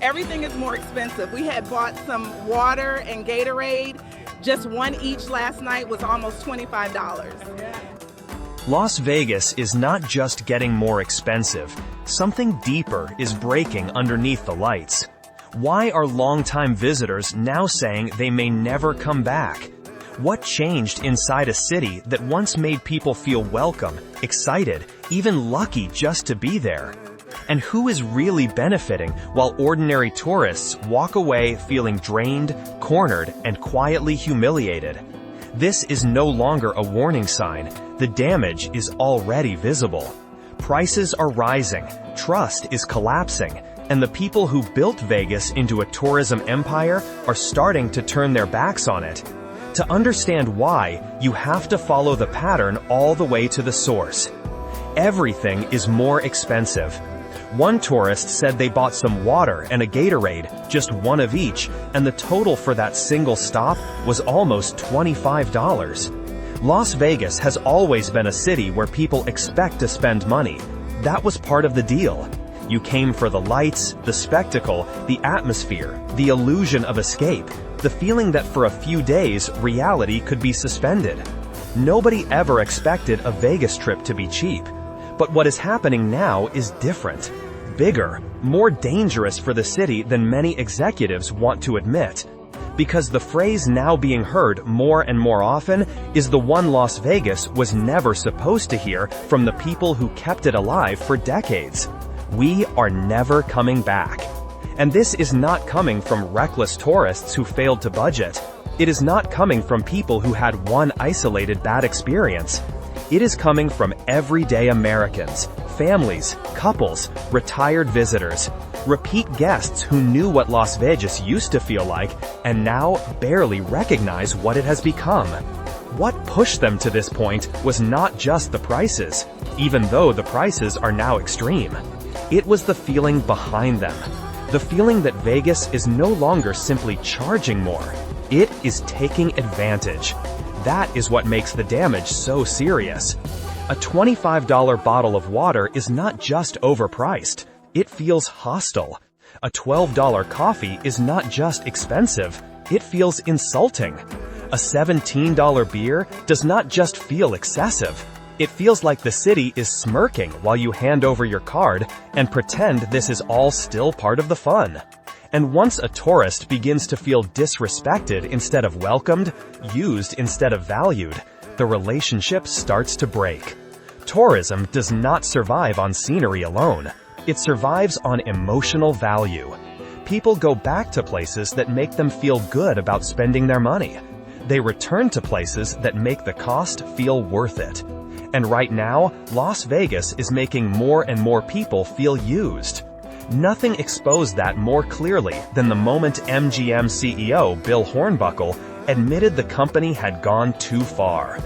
Everything is more expensive. We had bought some water and Gatorade. Just one each last night was almost $25. Las Vegas is not just getting more expensive. Something deeper is breaking underneath the lights. Why are longtime visitors now saying they may never come back? What changed inside a city that once made people feel welcome, excited, even lucky just to be there? And who is really benefiting while ordinary tourists walk away feeling drained, cornered, and quietly humiliated? This is no longer a warning sign. The damage is already visible. Prices are rising, trust is collapsing, and the people who built Vegas into a tourism empire are starting to turn their backs on it. To understand why, you have to follow the pattern all the way to the source. Everything is more expensive. One tourist said they bought some water and a Gatorade, just one of each, and the total for that single stop was almost $25. Las Vegas has always been a city where people expect to spend money. That was part of the deal. You came for the lights, the spectacle, the atmosphere, the illusion of escape, the feeling that for a few days, reality could be suspended. Nobody ever expected a Vegas trip to be cheap. But what is happening now is different, bigger, more dangerous for the city than many executives want to admit. Because the phrase now being heard more and more often is the one Las Vegas was never supposed to hear from the people who kept it alive for decades. We are never coming back. And this is not coming from reckless tourists who failed to budget. It is not coming from people who had one isolated bad experience. It is coming from everyday Americans, families, couples, retired visitors, repeat guests who knew what Las Vegas used to feel like and now barely recognize what it has become. What pushed them to this point was not just the prices, even though the prices are now extreme. It was the feeling behind them. The feeling that Vegas is no longer simply charging more. It is taking advantage. That is what makes the damage so serious. A $25 bottle of water is not just overpriced. It feels hostile. A $12 coffee is not just expensive. It feels insulting. A $17 beer does not just feel excessive. It feels like the city is smirking while you hand over your card and pretend this is all still part of the fun. And once a tourist begins to feel disrespected instead of welcomed, used instead of valued, the relationship starts to break. Tourism does not survive on scenery alone. It survives on emotional value. People go back to places that make them feel good about spending their money. They return to places that make the cost feel worth it. And right now, Las Vegas is making more and more people feel used. Nothing exposed that more clearly than the moment MGM CEO Bill Hornbuckle admitted the company had gone too far.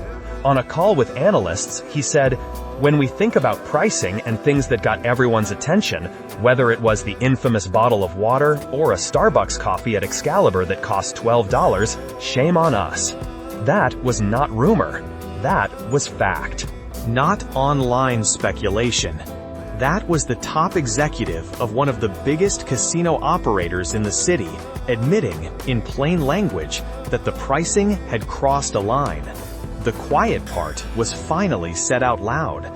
On a call with analysts, he said, "When we think about pricing and things that got everyone's attention, whether it was the infamous bottle of water or a Starbucks coffee at Excalibur that cost $12, shame on us. That was not rumor. That was fact. Not online speculation." That was the top executive of one of the biggest casino operators in the city, admitting, in plain language, that the pricing had crossed a line. The quiet part was finally said out loud,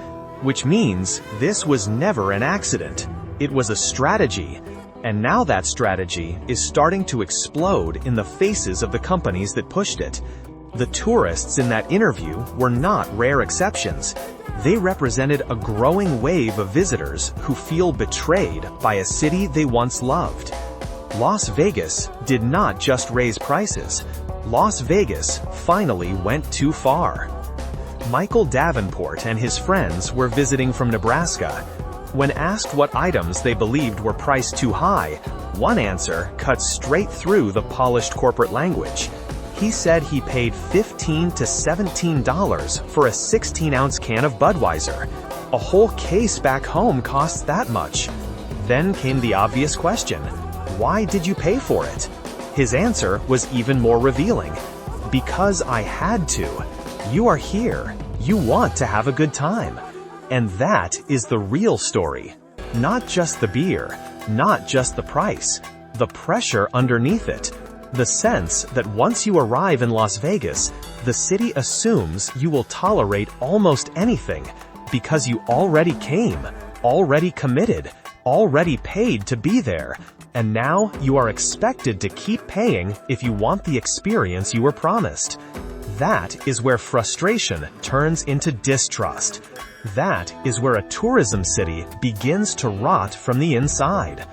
which means this was never an accident. It was a strategy, and now that strategy is starting to explode in the faces of the companies that pushed it. The tourists in that interview were not rare exceptions. They represented a growing wave of visitors who feel betrayed by a city they once loved. Las Vegas did not just raise prices. Las Vegas finally went too far. Michael Davenport and his friends were visiting from Nebraska. When asked what items they believed were priced too high, one answer cut straight through the polished corporate language. He said he paid $15 to $17 for a 16-ounce can of Budweiser. A whole case back home costs that much. Then came the obvious question, why did you pay for it? His answer was even more revealing. Because I had to. You are here. You want to have a good time. And that is the real story. Not just the beer, Not just the price, the pressure underneath it. The sense that once you arrive in Las Vegas, the city assumes you will tolerate almost anything because you already came, already committed, already paid to be there, and now you are expected to keep paying if you want the experience you were promised. That is where frustration turns into distrust. That is where a tourism city begins to rot from the inside.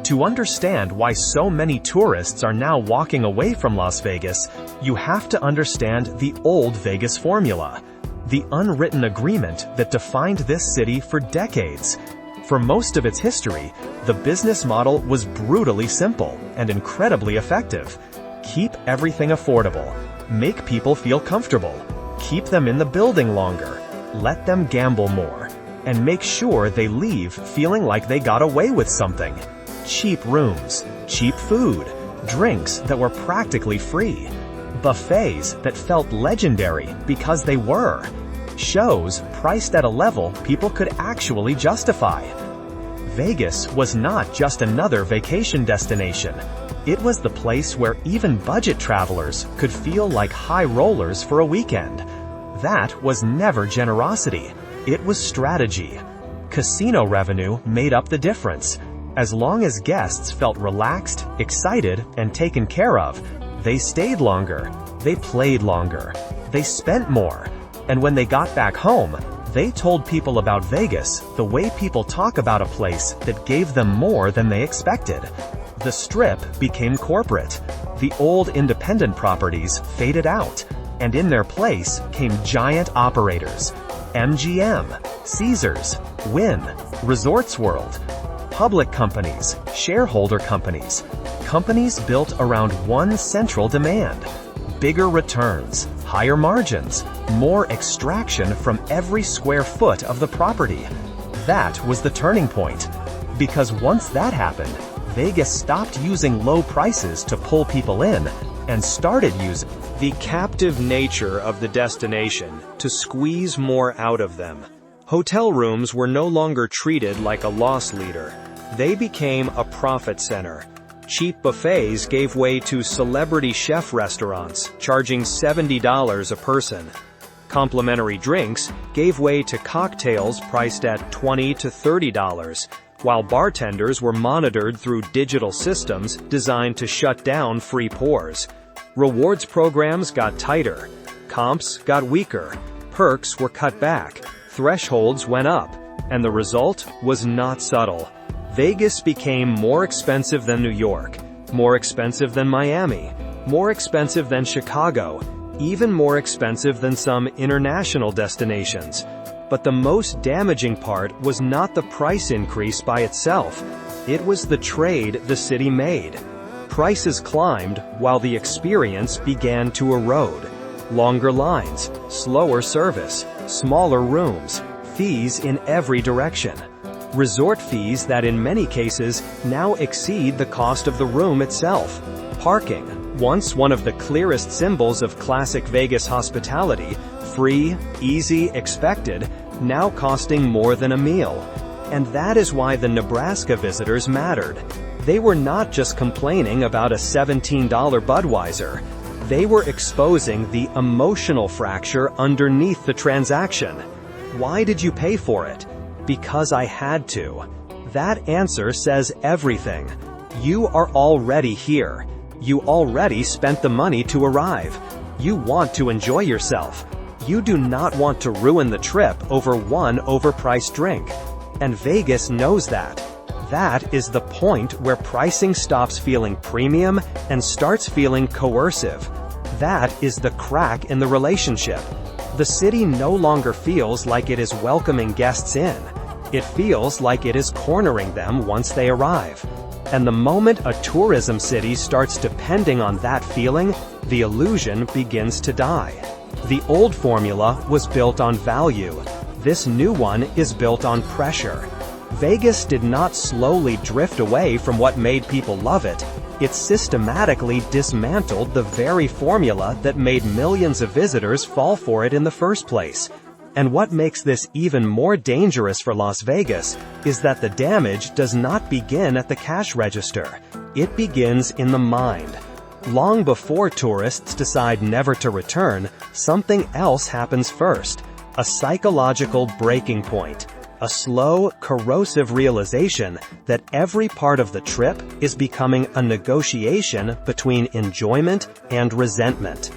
To understand why so many tourists are now walking away from Las Vegas, you have to understand the old Vegas formula, the unwritten agreement that defined this city for decades. For most of its history, the business model was brutally simple and incredibly effective. Keep everything affordable, make people feel comfortable, keep them in the building longer, let them gamble more, and make sure they leave feeling like they got away with something. Cheap rooms, cheap food, drinks that were practically free, buffets that felt legendary because they were, shows priced at a level people could actually justify. Vegas was not just another vacation destination. It was the place where even budget travelers could feel like high rollers for a weekend. That was never generosity. It was strategy. Casino revenue made up the difference. As long as guests felt relaxed, excited, and taken care of, they stayed longer, they played longer, they spent more, and when they got back home, they told people about Vegas the way people talk about a place that gave them more than they expected. The Strip became corporate. The old independent properties faded out, and in their place came giant operators. MGM, Caesars, Wynn, Resorts World, public companies, shareholder companies, companies built around one central demand: bigger returns, higher margins, more extraction from every square foot of the property. That was the turning point. Because once that happened, Vegas stopped using low prices to pull people in and started using the captive nature of the destination to squeeze more out of them. Hotel rooms were no longer treated like a loss leader. They became a profit center. Cheap buffets gave way to celebrity chef restaurants, charging $70 a person. Complimentary drinks gave way to cocktails priced at $20 to $30, while bartenders were monitored through digital systems designed to shut down free pours. Rewards programs got tighter. Comps got weaker. Perks were cut back. Thresholds went up. And the result was not subtle. Vegas became more expensive than New York, more expensive than Miami, more expensive than Chicago, even more expensive than some international destinations. But the most damaging part was not the price increase by itself. It was the trade the city made. Prices climbed while the experience began to erode. Longer lines, slower service, smaller rooms, fees in every direction. Resort fees that in many cases now exceed the cost of the room itself. Parking, once one of the clearest symbols of classic Vegas hospitality, free, easy, expected, now costing more than a meal. And that is why the Nebraska visitors mattered. They were not just complaining about a $17 Budweiser. They were exposing the emotional fracture underneath the transaction. Why did you pay for it? Because I had to. That answer says everything. You are already here. You already spent the money to arrive. You want to enjoy yourself. You do not want to ruin the trip over one overpriced drink. And Vegas knows that. That is the point where pricing stops feeling premium and starts feeling coercive. That is the crack in the relationship. The city no longer feels like it is welcoming guests in. It feels like it is cornering them once they arrive. And the moment a tourism city starts depending on that feeling, the illusion begins to die. The old formula was built on value. This new one is built on pressure. Vegas did not slowly drift away from what made people love it. It systematically dismantled the very formula that made millions of visitors fall for it in the first place. And what makes this even more dangerous for Las Vegas is that the damage does not begin at the cash register. It begins in the mind. Long before tourists decide never to return, something else happens first. A psychological breaking point. A slow, corrosive realization that every part of the trip is becoming a negotiation between enjoyment and resentment.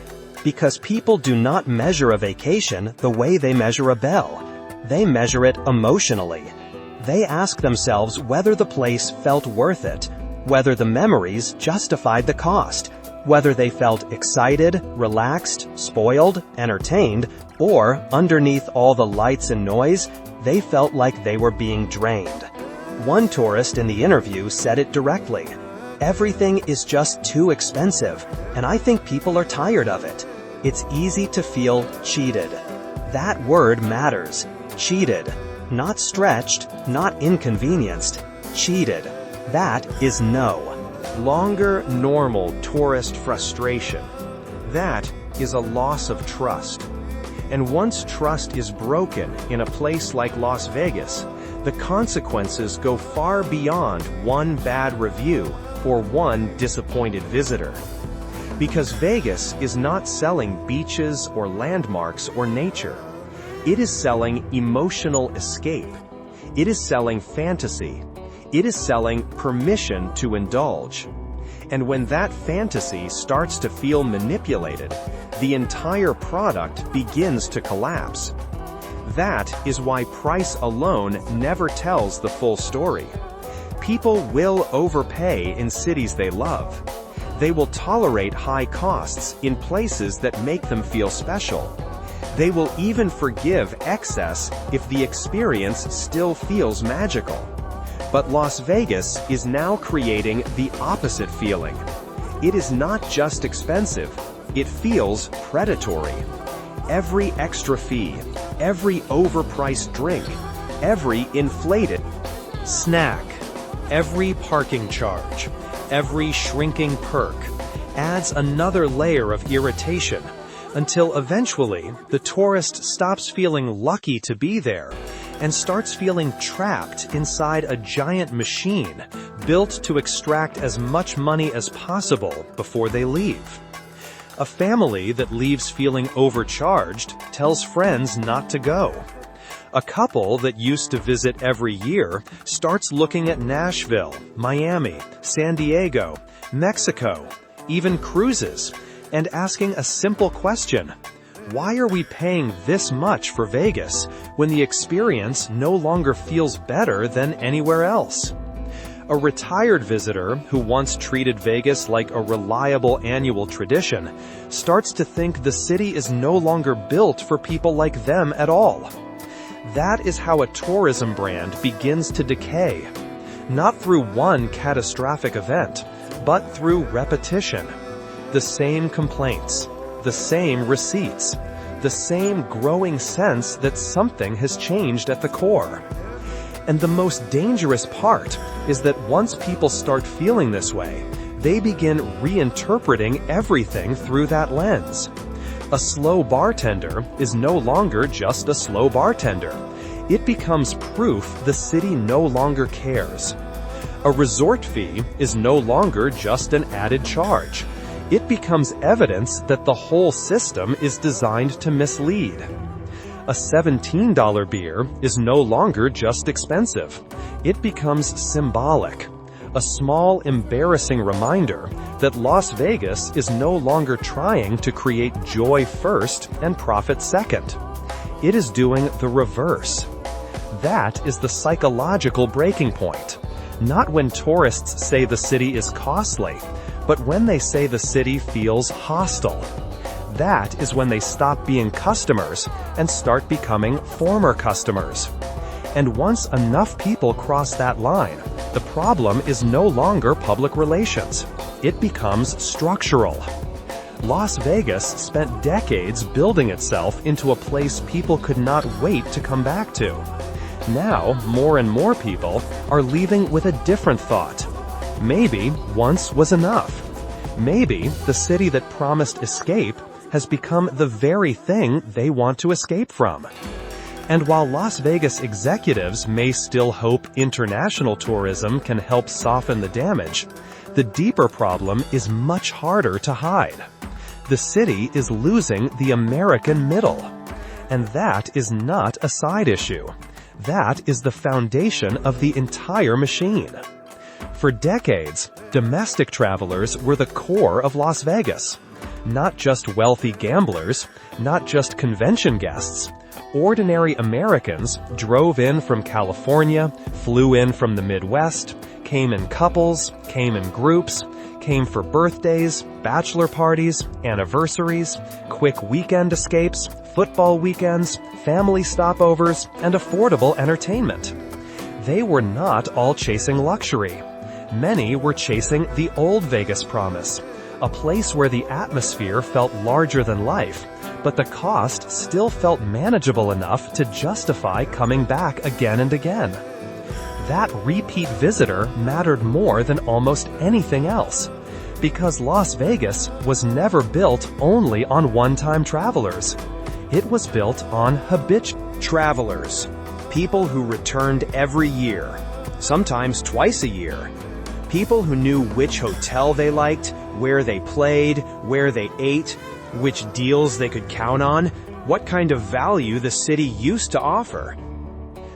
Because people do not measure a vacation the way they measure a bell. They measure it emotionally. They ask themselves whether the place felt worth it, whether the memories justified the cost, whether they felt excited, relaxed, spoiled, entertained, or underneath all the lights and noise, they felt like they were being drained. One tourist in the interview said it directly. Everything is just too expensive, and I think people are tired of it. It's easy to feel cheated. That word matters. Cheated. Not stretched, not inconvenienced. Cheated. That is no. Longer, normal tourist frustration. That is a loss of trust. And once trust is broken in a place like Las Vegas, the consequences go far beyond one bad review or one disappointed visitor. Because Vegas is not selling beaches or landmarks or nature. It is selling emotional escape. It is selling fantasy. It is selling permission to indulge. And when that fantasy starts to feel manipulated, the entire product begins to collapse. That is why price alone never tells the full story. People will overpay in cities they love. They will tolerate high costs in places that make them feel special. They will even forgive excess if the experience still feels magical. But Las Vegas is now creating the opposite feeling. It is not just expensive, it feels predatory. Every extra fee, every overpriced drink, every inflated snack, every parking charge, every shrinking perk adds another layer of irritation until eventually the tourist stops feeling lucky to be there and starts feeling trapped inside a giant machine built to extract as much money as possible before they leave. A family that leaves feeling overcharged tells friends not to go. A couple that used to visit every year starts looking at Nashville, Miami, San Diego, Mexico, even cruises, and asking a simple question: why are we paying this much for Vegas when the experience no longer feels better than anywhere else? A retired visitor who once treated Vegas like a reliable annual tradition starts to think the city is no longer built for people like them at all. That is how a tourism brand begins to decay. Not through one catastrophic event, but through repetition. The same complaints, the same receipts, the same growing sense that something has changed at the core. And the most dangerous part is that once people start feeling this way, they begin reinterpreting everything through that lens. A slow bartender is no longer just a slow bartender. It becomes proof the city no longer cares. A resort fee is no longer just an added charge. It becomes evidence that the whole system is designed to mislead. A $17 beer is no longer just expensive. It becomes symbolic. A small, embarrassing reminder that Las Vegas is no longer trying to create joy first and profit second. It is doing the reverse. That is the psychological breaking point. Not when tourists say the city is costly, but when they say the city feels hostile. That is when they stop being customers and start becoming former customers. And once enough people cross that line, the problem is no longer public relations. It becomes structural. Las Vegas spent decades building itself into a place people could not wait to come back to. Now, more and more people are leaving with a different thought. Maybe once was enough. Maybe the city that promised escape has become the very thing they want to escape from. And while Las Vegas executives may still hope international tourism can help soften the damage, the deeper problem is much harder to hide. The city is losing the American middle. And that is not a side issue. That is the foundation of the entire machine. For decades, domestic travelers were the core of Las Vegas. Not just wealthy gamblers, not just convention guests. Ordinary Americans drove in from California, flew in from the Midwest, came in couples, came in groups, came for birthdays, bachelor parties, anniversaries, quick weekend escapes, football weekends, family stopovers, and affordable entertainment. They were not all chasing luxury. Many were chasing the old Vegas promise, a place where the atmosphere felt larger than life, but the cost still felt manageable enough to justify coming back again and again. That repeat visitor mattered more than almost anything else, because Las Vegas was never built only on one-time travelers. It was built on habitual travelers, people who returned every year, sometimes twice a year. People who knew which hotel they liked, where they played, where they ate, which deals they could count on, what kind of value the city used to offer.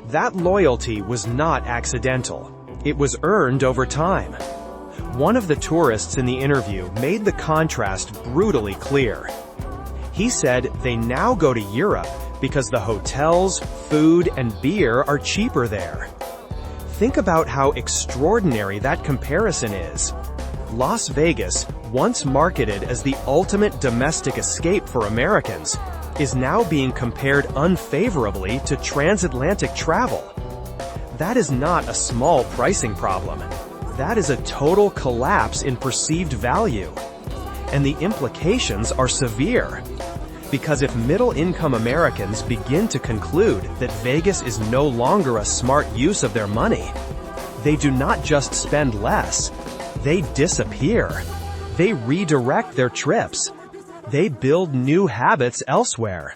That loyalty was not accidental. It was earned over time. One of the tourists in the interview made the contrast brutally clear. He said they now go to Europe because the hotels, food, and beer are cheaper there. Think about how extraordinary that comparison is. Las Vegas, once marketed as the ultimate domestic escape for Americans, is now being compared unfavorably to transatlantic travel. That is not a small pricing problem. That is a total collapse in perceived value. And the implications are severe. Because if middle-income Americans begin to conclude that Vegas is no longer a smart use of their money, they do not just spend less, they disappear. They redirect their trips. They build new habits elsewhere.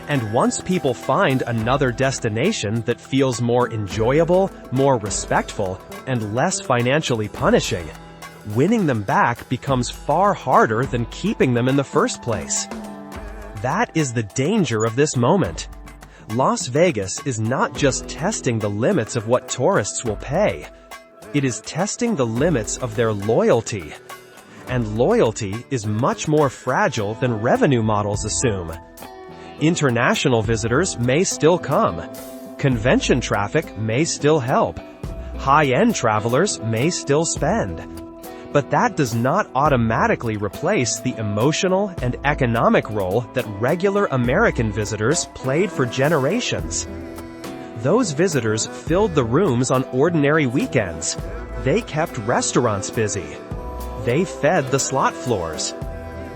And once people find another destination that feels more enjoyable, more respectful, and less financially punishing, winning them back becomes far harder than keeping them in the first place. That is the danger of this moment. Las Vegas is not just testing the limits of what tourists will pay. It is testing the limits of their loyalty. And loyalty is much more fragile than revenue models assume. International visitors may still come. Convention traffic may still help. High-end travelers may still spend. But that does not automatically replace the emotional and economic role that regular American visitors played for generations. Those visitors filled the rooms on ordinary weekends. They kept restaurants busy. They fed the slot floors.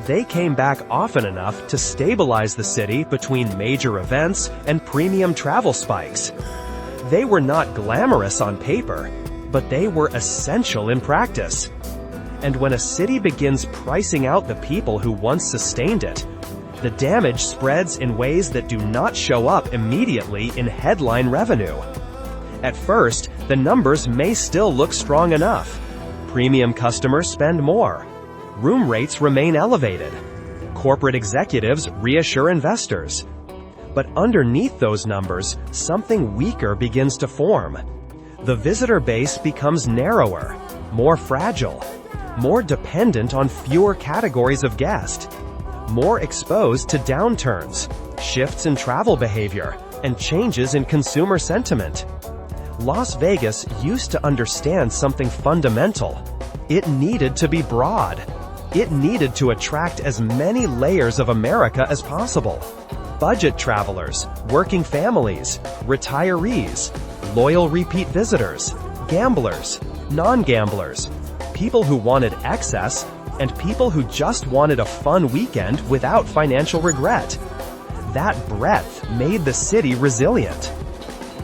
They came back often enough to stabilize the city between major events and premium travel spikes. They were not glamorous on paper, but they were essential in practice. And when a city begins pricing out the people who once sustained it, the damage spreads in ways that do not show up immediately in headline revenue. At first, the numbers may still look strong enough. Premium customers spend more. Room rates remain elevated. Corporate executives reassure investors. But underneath those numbers, something weaker begins to form. The visitor base becomes narrower, more fragile, more dependent on fewer categories of guest, more exposed to downturns, shifts in travel behavior, and changes in consumer sentiment. Las Vegas used to understand something fundamental. It needed to be broad. It needed to attract as many layers of America as possible. Budget travelers, working families, retirees, loyal repeat visitors, gamblers, non-gamblers, people who wanted excess, and people who just wanted a fun weekend without financial regret. That breadth made the city resilient.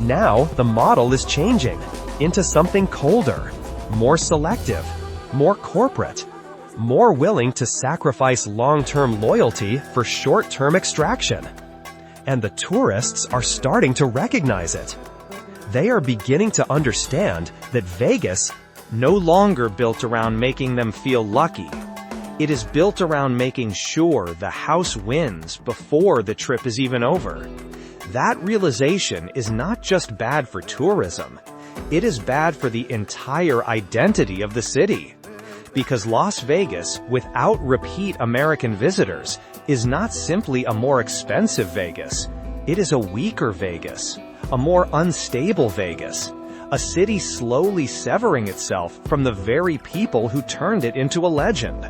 Now, the model is changing into something colder, more selective, more corporate, more willing to sacrifice long-term loyalty for short-term extraction. And the tourists are starting to recognize it. They are beginning to understand that Vegas no longer built around making them feel lucky. It is built around making sure the house wins before the trip is even over. That realization is not just bad for tourism, it is bad for the entire identity of the city. Because Las Vegas, without repeat American visitors, is not simply a more expensive Vegas. It is a weaker Vegas, a more unstable Vegas, a city slowly severing itself from the very people who turned it into a legend.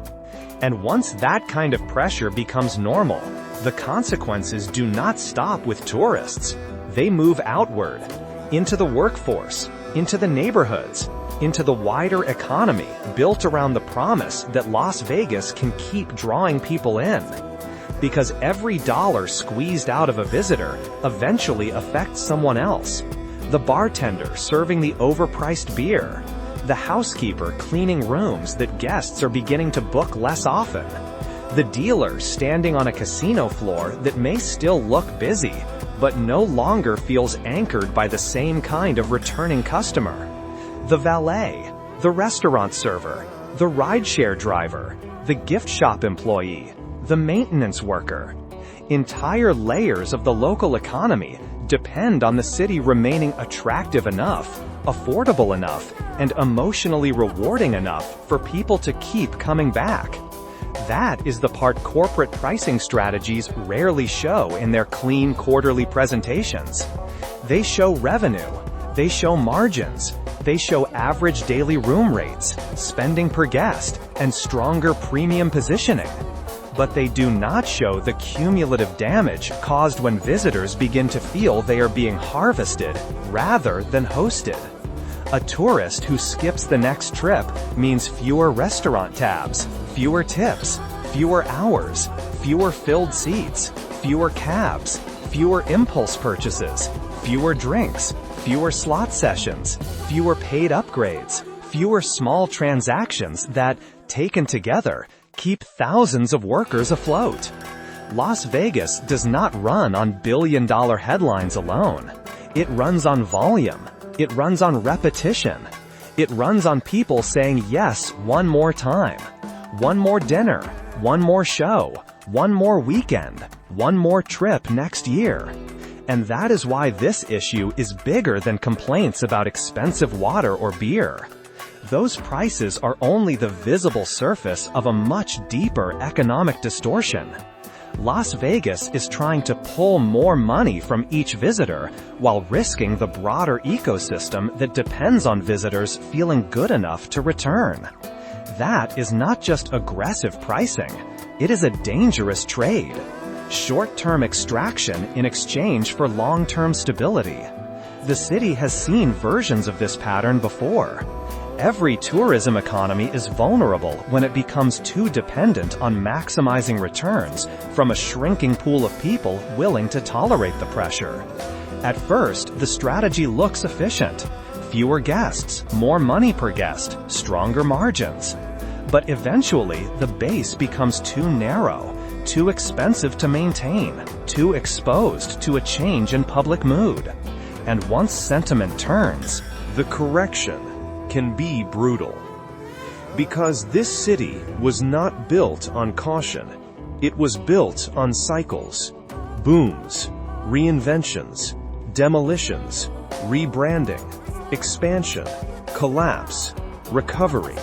And once that kind of pressure becomes normal, the consequences do not stop with tourists. They move outward, into the workforce, into the neighborhoods, into the wider economy built around the promise that Las Vegas can keep drawing people in. Because every dollar squeezed out of a visitor eventually affects someone else. The bartender serving the overpriced beer, the housekeeper cleaning rooms that guests are beginning to book less often, the dealer standing on a casino floor that may still look busy, but no longer feels anchored by the same kind of returning customer, the valet, the restaurant server, the rideshare driver, the gift shop employee, the maintenance worker. Entire layers of the local economy depend on the city remaining attractive enough, affordable enough, and emotionally rewarding enough for people to keep coming back. That is the part corporate pricing strategies rarely show in their clean quarterly presentations. They show revenue, they show margins, they show average daily room rates, spending per guest, and stronger premium positioning. But they do not show the cumulative damage caused when visitors begin to feel they are being harvested rather than hosted. A tourist who skips the next trip means fewer restaurant tabs, fewer tips, fewer hours, fewer filled seats, fewer cabs, fewer impulse purchases, fewer drinks, fewer slot sessions, fewer paid upgrades, fewer small transactions that, taken together, keep thousands of workers afloat. Las Vegas does not run on billion-dollar headlines alone. It runs on volume. It runs on repetition. It runs on people saying yes one more time, one more dinner, one more show, one more weekend, one more trip next year. And that is why this issue is bigger than complaints about expensive water or beer. Those prices are only the visible surface of a much deeper economic distortion. Las Vegas is trying to pull more money from each visitor while risking the broader ecosystem that depends on visitors feeling good enough to return. That is not just aggressive pricing, it is a dangerous trade. Short-term extraction in exchange for long-term stability. The city has seen versions of this pattern before. Every tourism economy is vulnerable when it becomes too dependent on maximizing returns from a shrinking pool of people willing to tolerate the pressure. At first, the strategy looks efficient. Fewer guests, more money per guest, stronger margins. But eventually, the base becomes too narrow, too expensive to maintain, too exposed to a change in public mood. And once sentiment turns, the correction can be brutal. Because this city was not built on caution. It was built on cycles, booms, reinventions, demolitions, rebranding, expansion, collapse, recovery.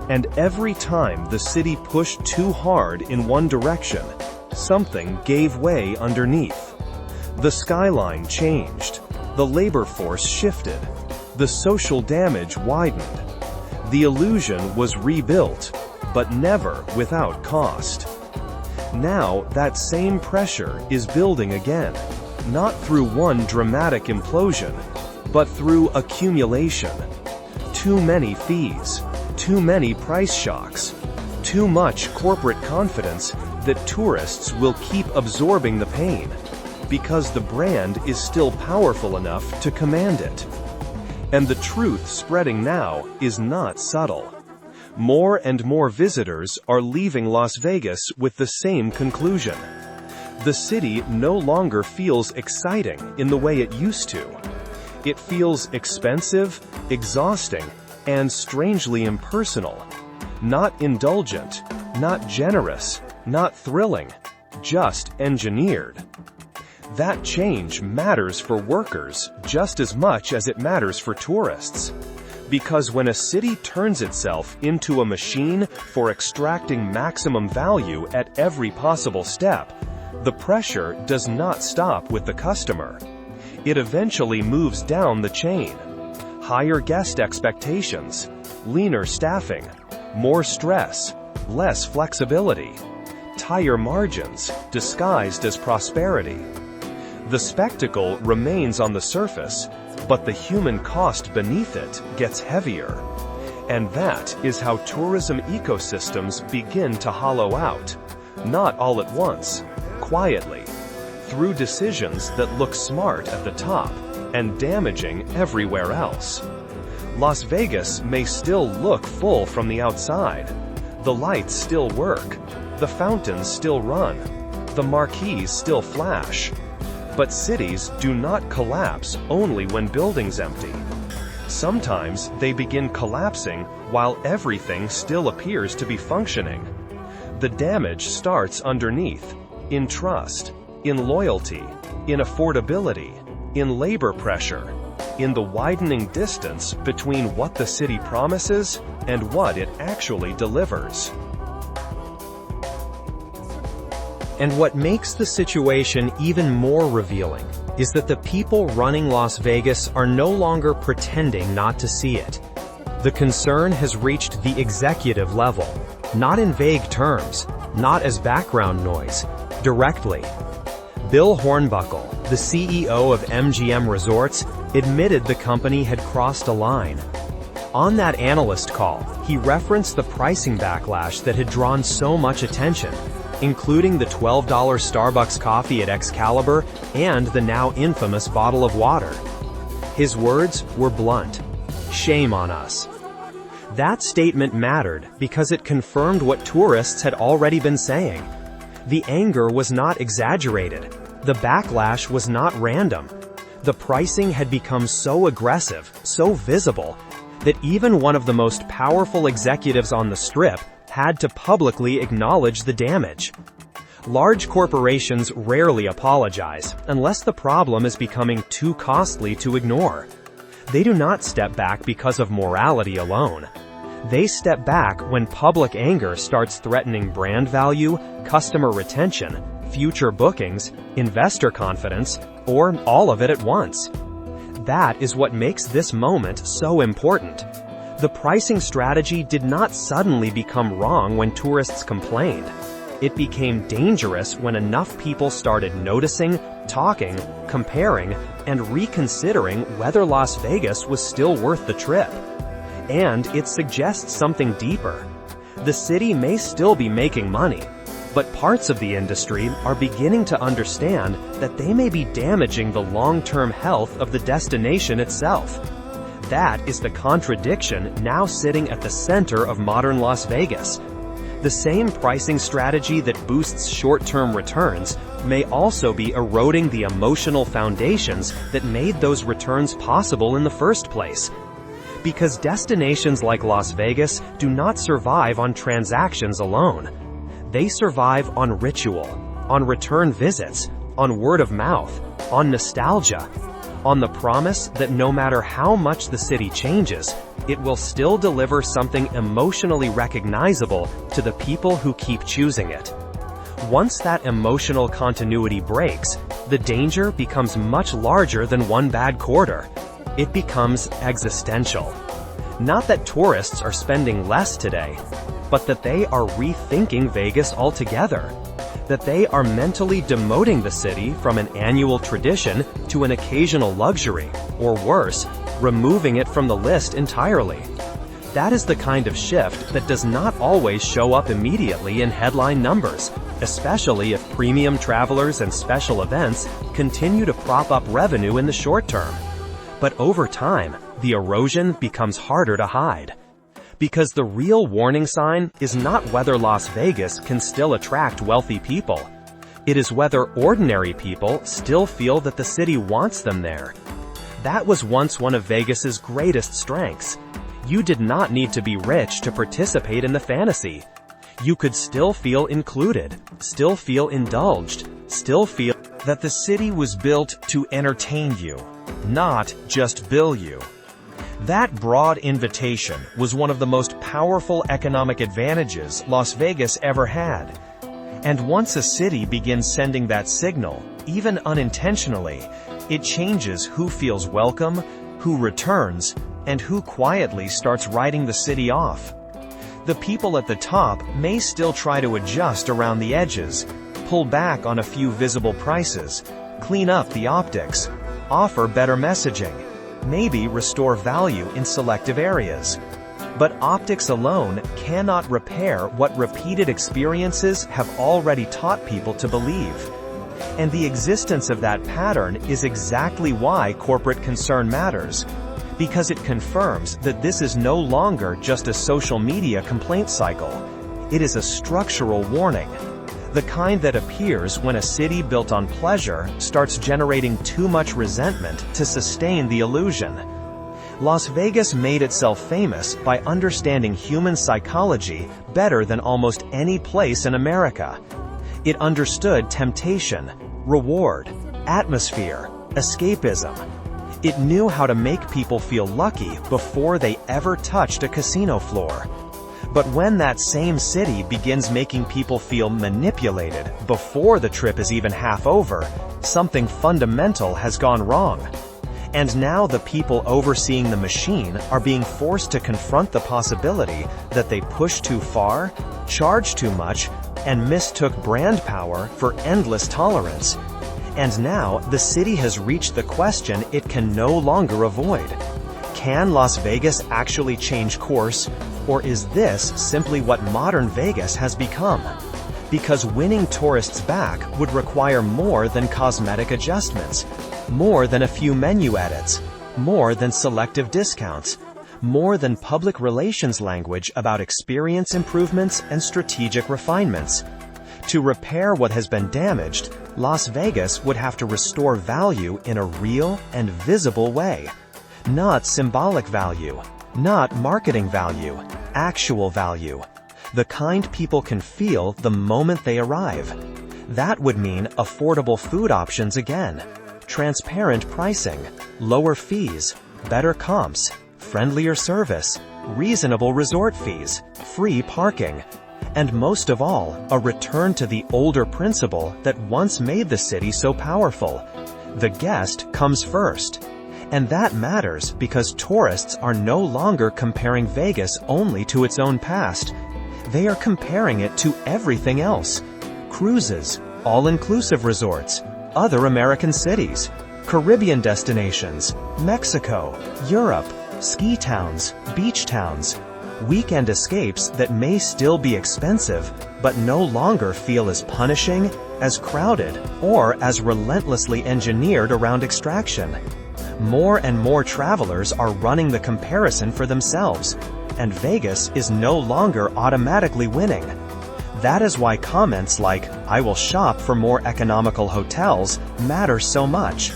And every time the city pushed too hard in one direction, something gave way underneath. The skyline changed. The labor force shifted. The social damage widened. The illusion was rebuilt, but never without cost. Now that same pressure is building again, not through one dramatic implosion, but through accumulation. Too many fees, too many price shocks, too much corporate confidence that tourists will keep absorbing the pain, because the brand is still powerful enough to command it. And the truth spreading now is not subtle. More and more visitors are leaving Las Vegas with the same conclusion. The city no longer feels exciting in the way it used to. It feels expensive, exhausting, and strangely impersonal. Not indulgent, not generous, not thrilling, just engineered. That change matters for workers just as much as it matters for tourists. Because when a city turns itself into a machine for extracting maximum value at every possible step, the pressure does not stop with the customer. It eventually moves down the chain. Higher guest expectations, leaner staffing, more stress, less flexibility, tighter margins disguised as prosperity. The spectacle remains on the surface, but the human cost beneath it gets heavier. And that is how tourism ecosystems begin to hollow out, not all at once, quietly, through decisions that look smart at the top and damaging everywhere else. Las Vegas may still look full from the outside. The lights still work, the fountains still run, the marquees still flash. But cities do not collapse only when buildings empty. Sometimes they begin collapsing while everything still appears to be functioning. The damage starts underneath, in trust, in loyalty, in affordability, in labor pressure, in the widening distance between what the city promises and what it actually delivers. And what makes the situation even more revealing is that the people running Las Vegas are no longer pretending not to see it. The concern has reached the executive level, not in vague terms, not as background noise, directly. Bill Hornbuckle, the CEO of MGM Resorts, admitted the company had crossed a line. On that analyst call, he referenced the pricing backlash that had drawn so much attention, including the $12 Starbucks coffee at Excalibur and the now infamous bottle of water. His words were blunt. Shame on us. That statement mattered because it confirmed what tourists had already been saying. The anger was not exaggerated. The backlash was not random. The pricing had become so aggressive, so visible, that even one of the most powerful executives on the Strip had to publicly acknowledge the damage. Large corporations rarely apologize unless the problem is becoming too costly to ignore. They do not step back because of morality alone. They step back when public anger starts threatening brand value, customer retention, future bookings, investor confidence, or all of it at once. That is what makes this moment so important. The pricing strategy did not suddenly become wrong when tourists complained. It became dangerous when enough people started noticing, talking, comparing, and reconsidering whether Las Vegas was still worth the trip. And it suggests something deeper. The city may still be making money, but parts of the industry are beginning to understand that they may be damaging the long-term health of the destination itself. That is the contradiction now sitting at the center of modern Las Vegas. The same pricing strategy that boosts short-term returns may also be eroding the emotional foundations that made those returns possible in the first place. Because destinations like Las Vegas do not survive on transactions alone. They survive on ritual, on return visits, on word of mouth, on nostalgia, on the promise that no matter how much the city changes, it will still deliver something emotionally recognizable to the people who keep choosing it. Once that emotional continuity breaks, the danger becomes much larger than one bad quarter. It becomes existential. Not that tourists are spending less today, but that they are rethinking Vegas altogether. That they are mentally demoting the city from an annual tradition to an occasional luxury, or worse, removing it from the list entirely. That is the kind of shift that does not always show up immediately in headline numbers, especially if premium travelers and special events continue to prop up revenue in the short term. But over time, the erosion becomes harder to hide. Because the real warning sign is not whether Las Vegas can still attract wealthy people. It is whether ordinary people still feel that the city wants them there. That was once one of Vegas's greatest strengths. You did not need to be rich to participate in the fantasy. You could still feel included, still feel indulged, still feel that the city was built to entertain you, not just bill you. That broad invitation was one of the most powerful economic advantages Las Vegas ever had. And once a city begins sending that signal, even unintentionally, it changes who feels welcome, who returns, and who quietly starts writing the city off. The people at the top may still try to adjust around the edges, pull back on a few visible prices, clean up the optics, offer better messaging, maybe restore value in selective areas. But optics alone cannot repair what repeated experiences have already taught people to believe. And the existence of that pattern is exactly why corporate concern matters, because it confirms that this is no longer just a social media complaint cycle. It is a structural warning, the kind that appears when a city built on pleasure starts generating too much resentment to sustain the illusion. Las Vegas made itself famous by understanding human psychology better than almost any place in America. It understood temptation, reward, atmosphere, escapism. It knew how to make people feel lucky before they ever touched a casino floor. But when that same city begins making people feel manipulated before the trip is even half over, something fundamental has gone wrong. And now the people overseeing the machine are being forced to confront the possibility that they pushed too far, charged too much, and mistook brand power for endless tolerance. And now the city has reached the question it can no longer avoid. Can Las Vegas actually change course, or is this simply what modern Vegas has become? Because winning tourists back would require more than cosmetic adjustments, more than a few menu edits, more than selective discounts, more than public relations language about experience improvements and strategic refinements. To repair what has been damaged, Las Vegas would have to restore value in a real and visible way. Not symbolic value, not marketing value, actual value. The kind people can feel the moment they arrive. That would mean affordable food options again, transparent pricing, lower fees, better comps, friendlier service, reasonable resort fees, free parking, and most of all, a return to the older principle that once made the city so powerful. The guest comes first. And that matters because tourists are no longer comparing Vegas only to its own past. They are comparing it to everything else. Cruises, all-inclusive resorts, other American cities, Caribbean destinations, Mexico, Europe, ski towns, beach towns, weekend escapes that may still be expensive, but no longer feel as punishing, as crowded, or as relentlessly engineered around extraction. More and more travelers are running the comparison for themselves, and Vegas is no longer automatically winning. That is why comments like, "I will shop for more economical hotels," matter so much.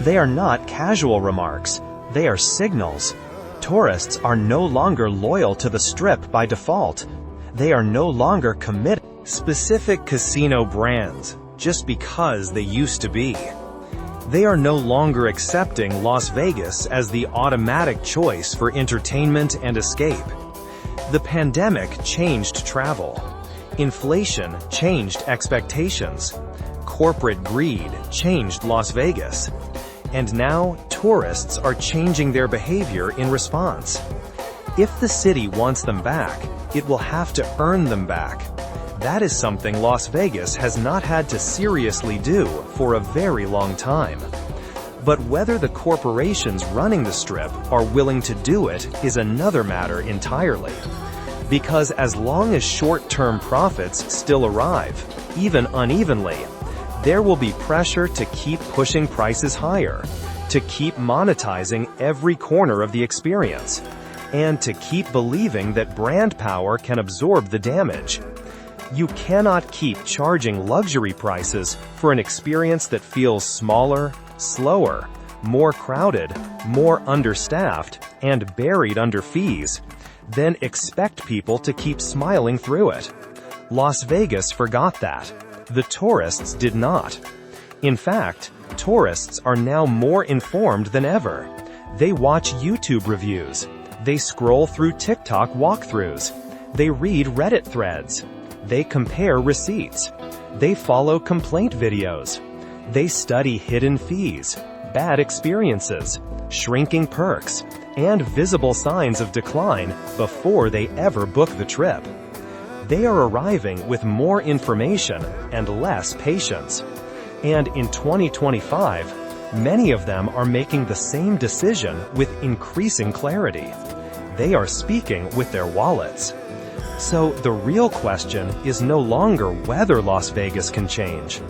They are not casual remarks, they are signals. Tourists are no longer loyal to the Strip by default. They are no longer committed to specific casino brands just because they used to be. They are no longer accepting Las Vegas as the automatic choice for entertainment and escape. The pandemic changed travel. Inflation changed expectations. Corporate greed changed Las Vegas. And now, tourists are changing their behavior in response. If the city wants them back, it will have to earn them back. That is something Las Vegas has not had to seriously do for a very long time. But whether the corporations running the Strip are willing to do it is another matter entirely. Because as long as short-term profits still arrive, even unevenly, there will be pressure to keep pushing prices higher, to keep monetizing every corner of the experience, and to keep believing that brand power can absorb the damage. You cannot keep charging luxury prices for an experience that feels smaller, slower, more crowded, more understaffed, and buried under fees, then expect people to keep smiling through it. Las Vegas forgot that. The tourists did not. In fact, tourists are now more informed than ever. They watch YouTube reviews. They scroll through TikTok walkthroughs. They read Reddit threads. They compare receipts. They follow complaint videos. They study hidden fees, bad experiences, shrinking perks, and visible signs of decline before they ever book the trip. They are arriving with more information and less patience. And in 2025, many of them are making the same decision with increasing clarity. They are speaking with their wallets. So the real question is no longer whether Las Vegas can change.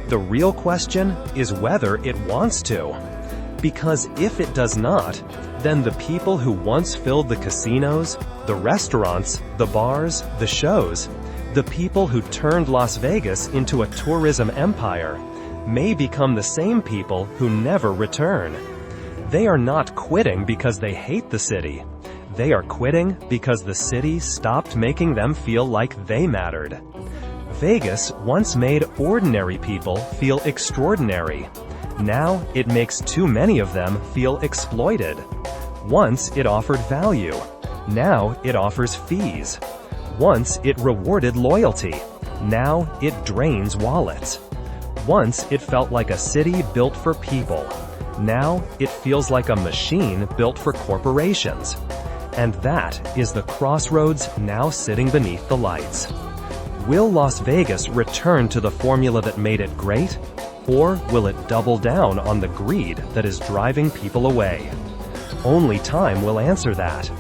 The real question is whether it wants to. Because if it does not, then the people who once filled the casinos, the restaurants, the bars, the shows, the people who turned Las Vegas into a tourism empire, may become the same people who never return. They are not quitting because they hate the city. They are quitting because the city stopped making them feel like they mattered. Vegas once made ordinary people feel extraordinary. Now it makes too many of them feel exploited. Once it offered value. Now it offers fees. Once it rewarded loyalty. Now it drains wallets. Once it felt like a city built for people. Now it feels like a machine built for corporations. And that is the crossroads now sitting beneath the lights. Will Las Vegas return to the formula that made it great? Or will it double down on the greed that is driving people away? Only time will answer that.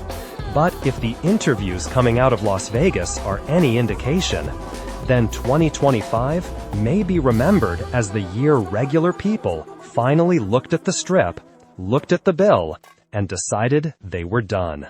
But if the interviews coming out of Las Vegas are any indication, then 2025 may be remembered as the year regular people finally looked at the Strip, looked at the bill, and decided they were done.